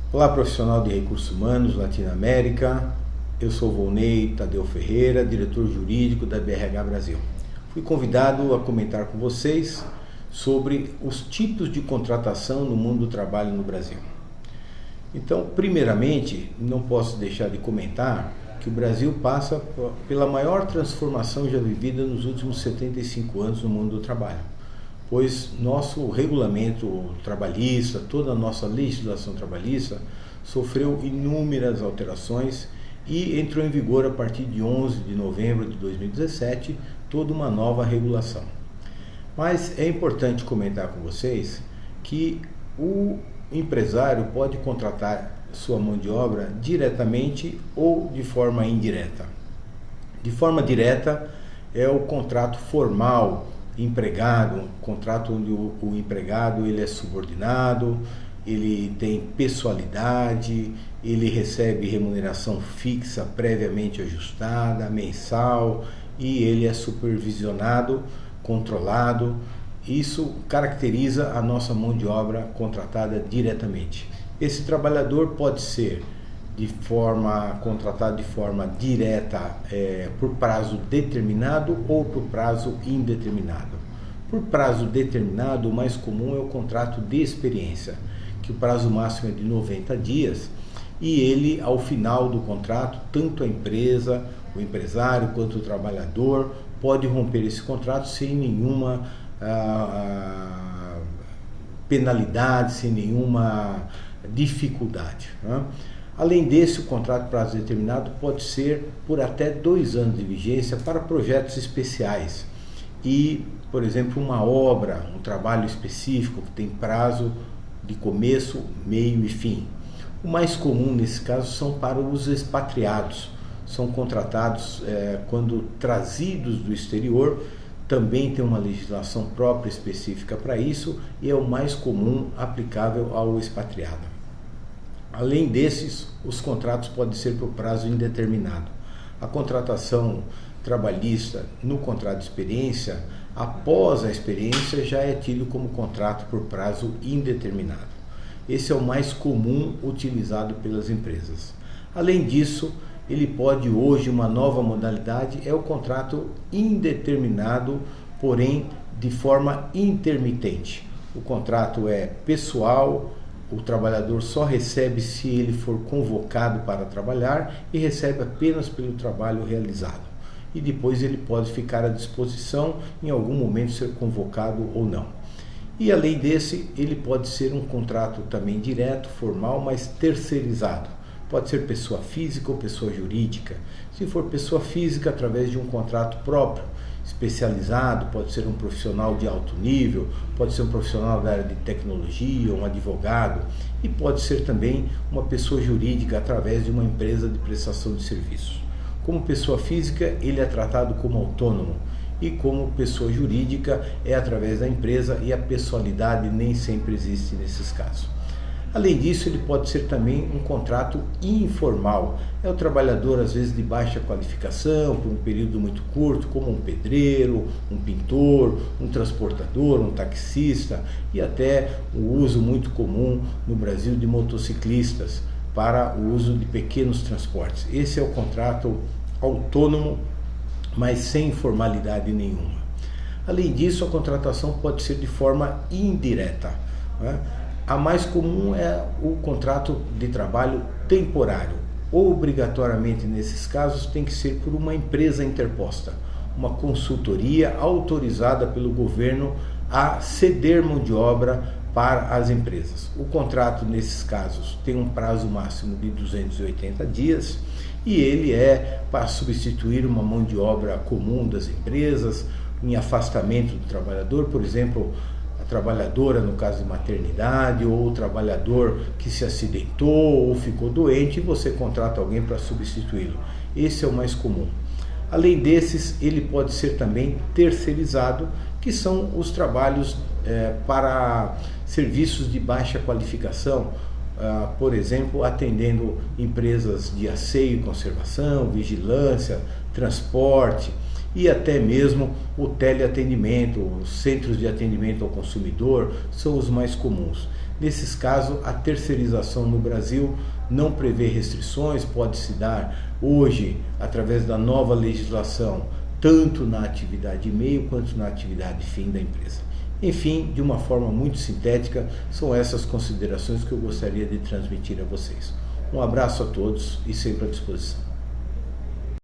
Olá, profissional de recursos humanos Latinoamérica. Eu sou Volney Tadeu Ferreira, diretor jurídico da BRH Brasil. Fui convidado a comentar com vocês sobre os tipos de contratação no mundo do trabalho no Brasil. Então, primeiramente, não posso deixar de comentar que o Brasil passa pela maior transformação já vivida nos últimos 75 anos no mundo do trabalho, pois nosso regulamento trabalhista, toda a nossa legislação trabalhista sofreu inúmeras alterações e entrou em vigor a partir de 11 de novembro de 2017 toda uma nova regulação. Mas é importante comentar com vocês que o empresário pode contratar sua mão de obra diretamente ou de forma indireta. De forma direta é o contrato formal empregado, um contrato onde o empregado ele é subordinado, ele tem pessoalidade, ele recebe remuneração fixa previamente ajustada, mensal, e ele é supervisionado, controlado. Isso caracteriza a nossa mão de obra contratada diretamente. Esse trabalhador pode ser contratado de forma direta por prazo determinado ou por prazo indeterminado. Por prazo determinado, o mais comum é o contrato de experiência, que o prazo máximo é de 90 dias e ele, ao final do contrato, tanto a empresa, o empresário quanto o trabalhador pode romper esse contrato sem nenhuma penalidade, sem nenhuma dificuldade, né? Além desse, o contrato de prazo determinado pode ser por até 2 anos de vigência para projetos especiais e, por exemplo, uma obra, um trabalho específico que tem prazo de começo, meio e fim. O mais comum nesse caso são para os expatriados, são contratados quando trazidos do exterior. Também tem uma legislação própria específica para isso e é o mais comum aplicável ao expatriado. Além desses, os contratos podem ser por prazo indeterminado. A contratação trabalhista no contrato de experiência, após a experiência, já é tido como contrato por prazo indeterminado. Esse é o mais comum utilizado pelas empresas. Além disso, ele pode hoje, uma nova modalidade, é o contrato indeterminado, porém de forma intermitente. O contrato é pessoal, o trabalhador só recebe se ele for convocado para trabalhar e recebe apenas pelo trabalho realizado. E depois ele pode ficar à disposição, em algum momento ser convocado ou não. E além desse, ele pode ser um contrato também direto, formal, mas terceirizado. Pode ser pessoa física ou pessoa jurídica. Se for pessoa física, através de um contrato próprio, especializado, pode ser um profissional de alto nível, pode ser um profissional da área de tecnologia, um advogado, e pode ser também uma pessoa jurídica através de uma empresa de prestação de serviços. Como pessoa física, ele é tratado como autônomo, e como pessoa jurídica é através da empresa, e a pessoalidade nem sempre existe nesses casos. Além disso, ele pode ser também um contrato informal. É o trabalhador, às vezes, de baixa qualificação, por um período muito curto, como um pedreiro, um pintor, um transportador, um taxista, e até o uso muito comum no Brasil de motociclistas para o uso de pequenos transportes. Esse é o contrato autônomo, mas sem formalidade nenhuma. Além disso, a contratação pode ser de forma indireta, né? A mais comum é o contrato de trabalho temporário. Obrigatoriamente, nesses casos, tem que ser por uma empresa interposta, uma consultoria autorizada pelo governo a ceder mão de obra para as empresas. O contrato, nesses casos, tem um prazo máximo de 280 dias e ele é para substituir uma mão de obra comum das empresas, em afastamento do trabalhador, por exemplo, trabalhadora no caso de maternidade, ou o trabalhador que se acidentou ou ficou doente, e você contrata alguém para substituí-lo. Esse é o mais comum. Além desses, ele pode ser também terceirizado, que são os trabalhos para serviços de baixa qualificação, por exemplo, atendendo empresas de asseio e conservação, vigilância, transporte, e até mesmo o teleatendimento, os centros de atendimento ao consumidor são os mais comuns. Nesses casos, a terceirização no Brasil não prevê restrições, pode se dar hoje, através da nova legislação, tanto na atividade meio quanto na atividade fim da empresa. Enfim, de uma forma muito sintética, são essas considerações que eu gostaria de transmitir a vocês. Um abraço a todos e sempre à disposição.